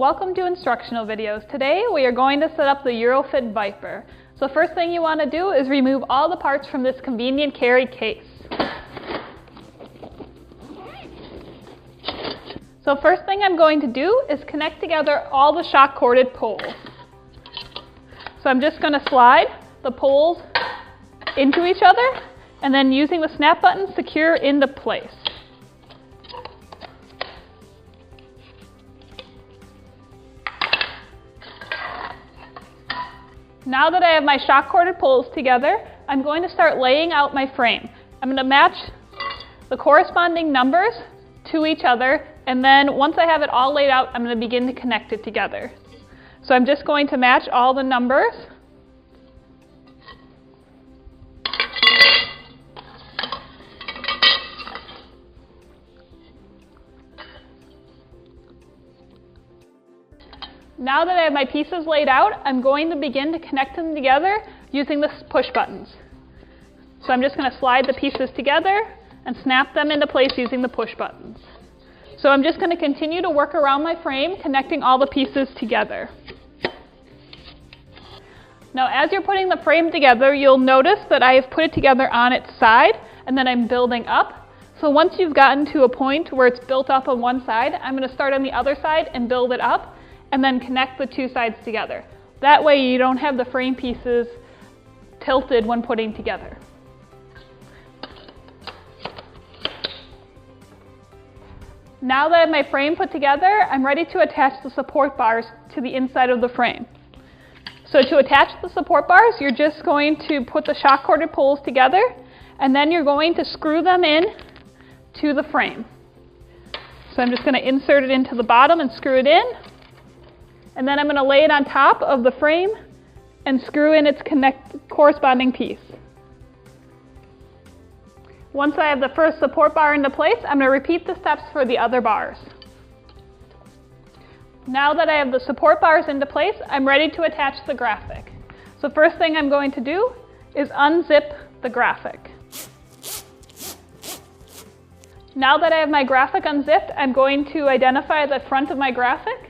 Welcome to instructional videos. Today we are going to set up the EuroFit Viper. So first thing you want to do is remove all the parts from this convenient carry case. So first thing I'm going to do is connect together all the shock corded poles. So I'm just going to slide the poles into each other and then using the snap button secure into place. Now that I have my shock corded poles together, I'm going to start laying out my frame. I'm going to match the corresponding numbers to each other, and then once I have it all laid out, I'm going to begin to connect it together. So I'm just going to match all the numbers. Now that I have my pieces laid out, I'm going to begin to connect them together using the push buttons. So I'm just going to slide the pieces together and snap them into place using the push buttons. So I'm just going to continue to work around my frame, connecting all the pieces together. Now as you're putting the frame together, you'll notice that I have put it together on its side and then I'm building up. So once you've gotten to a point where it's built up on one side, I'm going to start on the other side and build it up, and then connect the two sides together. That way you don't have the frame pieces tilted when putting together. Now that I have my frame put together, I'm ready to attach the support bars to the inside of the frame. So to attach the support bars, you're just going to put the shock corded poles together, and then you're going to screw them in to the frame. So I'm just going to insert it into the bottom and screw it in. And then I'm going to lay it on top of the frame and screw in its corresponding piece. Once I have the first support bar into place, I'm going to repeat the steps for the other bars. Now that I have the support bars into place, I'm ready to attach the graphic. So first thing I'm going to do is unzip the graphic. Now that I have my graphic unzipped, I'm going to identify the front of my graphic.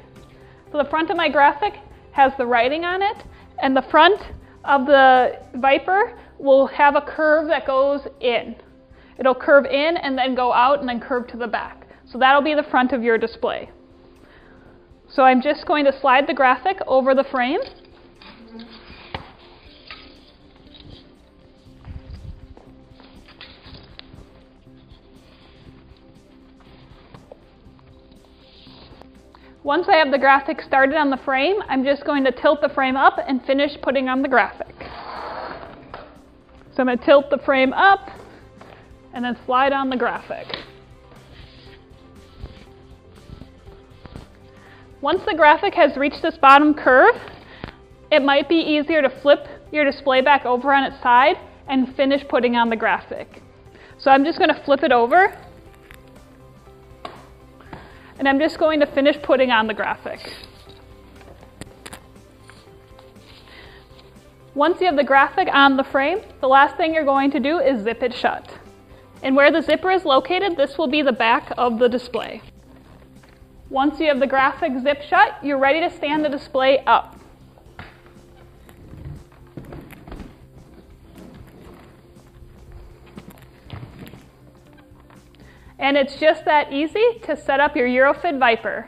So the front of my graphic has the writing on it, and the front of the Viper will have a curve that goes in. It'll curve in and then go out and then curve to the back. So that'll be the front of your display. So I'm just going to slide the graphic over the frame. Once I have the graphic started on the frame, I'm just going to tilt the frame up and finish putting on the graphic. So I'm going to tilt the frame up and then slide on the graphic. Once the graphic has reached this bottom curve, it might be easier to flip your display back over on its side and finish putting on the graphic. So I'm just going to flip it over. And I'm just going to finish putting on the graphic. Once you have the graphic on the frame, the last thing you're going to do is zip it shut. And where the zipper is located, this will be the back of the display. Once you have the graphic zipped shut, you're ready to stand the display up. And it's just that easy to set up your EuroFit Viper.